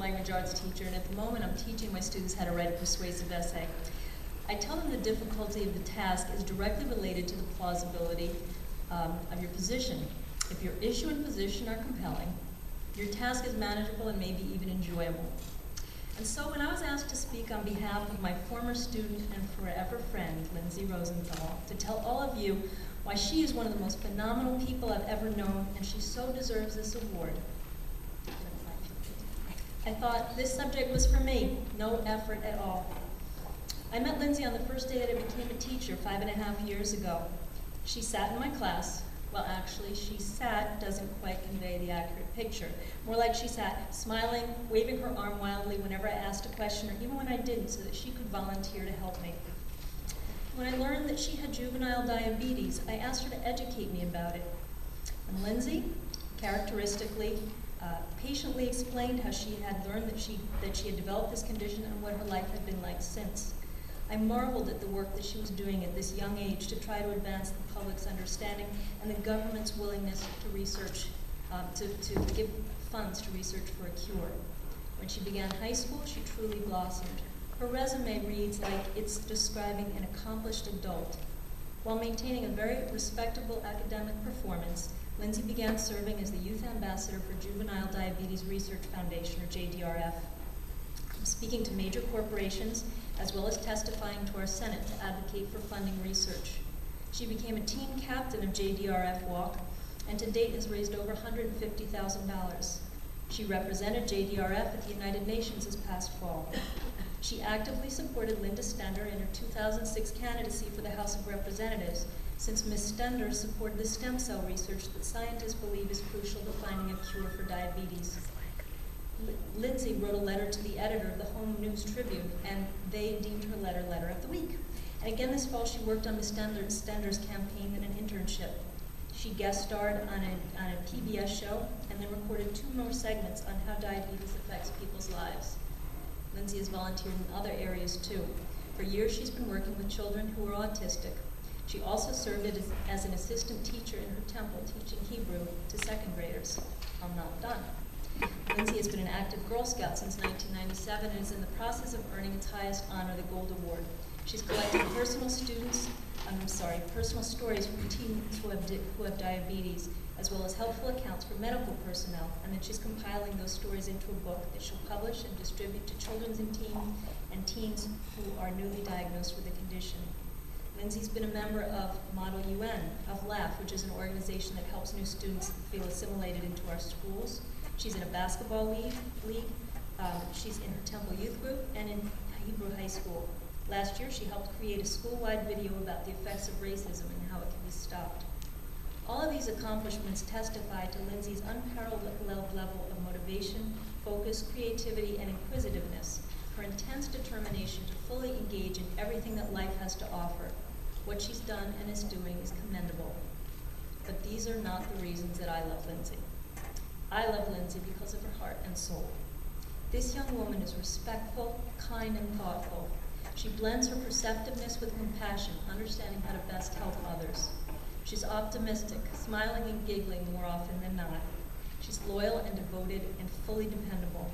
language arts teacher, and at the moment I'm teaching my students how to write a persuasive essay. I tell them the difficulty of the task is directly related to the plausibility of your position. If your issue and position are compelling, your task is manageable and maybe even enjoyable. And so when I was asked to speak on behalf of my former student and forever friend, Lindsey Rosenthal, to tell all of you why she is one of the most phenomenal people I've ever known, and she so deserves this award, I thought this subject was for me, no effort at all. I met Lindsey on the first day that I became a teacher 5.5 years ago. She sat in my class. Well, actually, she sat doesn't quite convey the accurate picture. More like she sat smiling, waving her arm wildly whenever I asked a question, or even when I didn't, so that she could volunteer to help me. When I learned that she had juvenile diabetes, I asked her to educate me about it. And Lindsey, characteristically, patiently explained how she had learned that she had developed this condition and what her life had been like since. I marveled at the work that she was doing at this young age to try to advance the public's understanding and the government's willingness to research, to give funds to research for a cure. When she began high school, she truly blossomed. Her resume reads like it's describing an accomplished adult. While maintaining a very respectable academic performance, Lindsey began serving as the Youth Ambassador for Juvenile Diabetes Research Foundation, or JDRF, speaking to major corporations, as well as testifying to our Senate to advocate for funding research. She became a team captain of JDRF Walk, and to date has raised over $150,000. She represented JDRF at the United Nations this past fall. She actively supported Linda Stender in her 2006 candidacy for the House of Representatives, since Ms. Stender supported the stem cell research that scientists believe is crucial to finding a cure for diabetes. Lindsey wrote a letter to the editor of the Home News Tribune, and they deemed her letter Letter of the Week. And again this fall, she worked on Ms. Stender's campaign in an internship. She guest starred on a PBS show, and then recorded 2 more segments on how diabetes affects people's lives. Lindsey has volunteered in other areas too. For years, she's been working with children who are autistic. She also served as an assistant teacher in her temple, teaching Hebrew to 2nd graders. I'm not done. Lindsey has been an active Girl Scout since 1997 and is in the process of earning its highest honor, the Gold Award. She's collected personal stories from teens who have diabetes, as well as helpful accounts for medical personnel, and then she's compiling those stories into a book that she'll publish and distribute to children and teens who are newly diagnosed with the condition. Lindsey's been a member of Model UN, of LAUGH, which is an organization that helps new students feel assimilated into our schools. She's in a basketball league. She's in her Temple Youth Group and in Hebrew High School. Last year, she helped create a school-wide video about the effects of racism and how it can be stopped. All of these accomplishments testify to Lindsey's unparalleled level of motivation, focus, creativity, and inquisitiveness, her intense determination to fully engage in everything that life has to offer. What she's done and is doing is commendable. But these are not the reasons that I love Lindsey. I love Lindsey because of her heart and soul. This young woman is respectful, kind, and thoughtful. She blends her perceptiveness with compassion, understanding how to best help others. She's optimistic, smiling and giggling more often than not. She's loyal and devoted and fully dependable.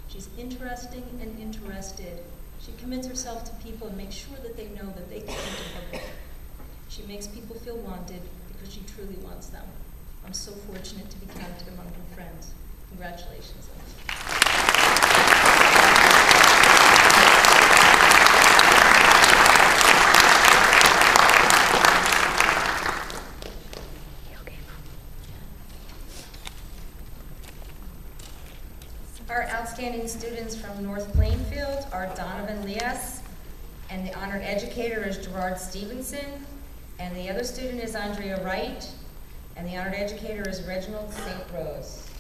She's interesting and interested. She commits herself to people and makes sure that they know that they can count on her. She makes people feel wanted because she truly wants them. I'm so fortunate to be counted among her friends. Congratulations, Lindsey. Our outstanding students from North Plainfield are Donovan Lias, and the honored educator is Gerard Stevenson, and the other student is Andrea Wright, and the honored educator is Reginald St. Rose.